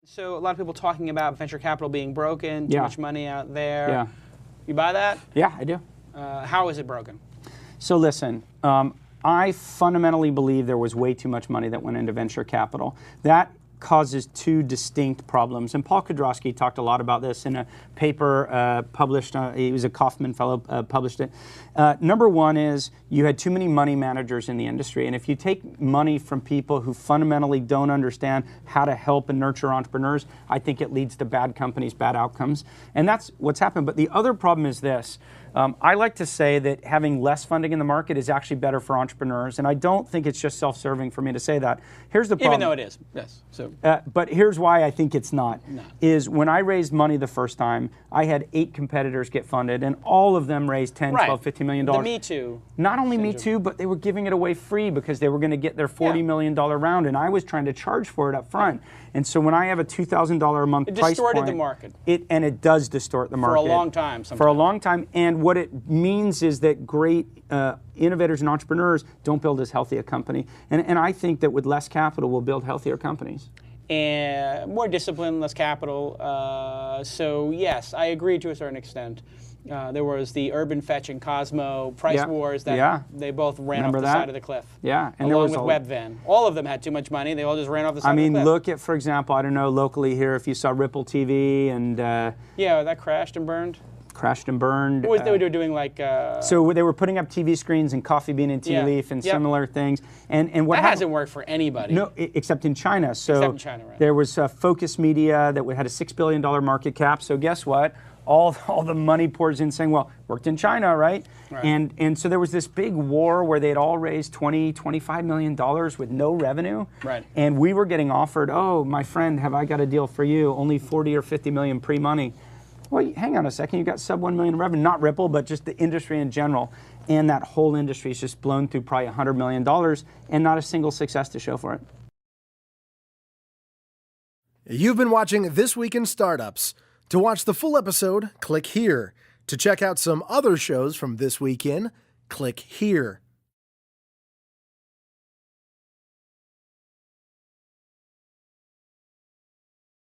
So a lot of people talking about venture capital being broken, too much money out there. Yeah. You buy that? Yeah, I do. How is it broken? So listen, I fundamentally believe there was way too much money that went into venture capital. That causes two distinct problems. And Paul Kudrowski talked a lot about this in a paper published, he was a Kaufman fellow, published it. Number one is you had too many money managers in the industry. And if you take money from people who fundamentally don't understand how to help and nurture entrepreneurs, I think it leads to bad companies, bad outcomes. And that's what's happened. But the other problem is this. I like to say that having less funding in the market is actually better for entrepreneurs, and I don't think it's just self-serving for me to say that. Here's the problem. Even though it is, yes. So. But here's why I think it's not. Is when I raised money the first time, I had 8 competitors get funded, and all of them raised 10, 12, $15 million. The Me Too. Not only Me Too, but they were giving it away free because they were going to get their $40 million round, and I was trying to charge for it up front. And so when I have a $2,000 a month price point, it distorted the market. It does distort the market. For a long time, sometimes. For a long time, and what it means is that great innovators and entrepreneurs don't build as healthy a company. And I think that with less capital, we'll build healthier companies. And more discipline, less capital. So yes, I agree to a certain extent. There was the Urban Fetch and Cosmo price wars that they both ran off the side of the cliff. Yeah, and along with Webvan. All of them had too much money. They all just ran off the side of the cliff. I mean, look at, for example, I don't know, locally here, if you saw Ripple TV and... yeah, that crashed and burned. Crashed and burned. What was they were doing like... so they were putting up TV screens and Coffee Bean and Tea Leaf and similar things. And what that hasn't worked for anybody. No, except in China. So except in China, right. There was Focus Media that had a $6 billion market cap. So guess what? All the money pours in saying, well, worked in China, right? And so there was this big war where they had all raised $25 million with no revenue. Right. And we were getting offered, oh, my friend, have I got a deal for you? Only 40 or 50 million pre-money. Well, hang on a second, you got sub 1 million in revenue, not Ripple, but just the industry in general. And that whole industry is just blown through probably $100 million and not a single success to show for it. You've been watching This Week in Startups. To watch the full episode, click here. To check out some other shows from This Week In, click here.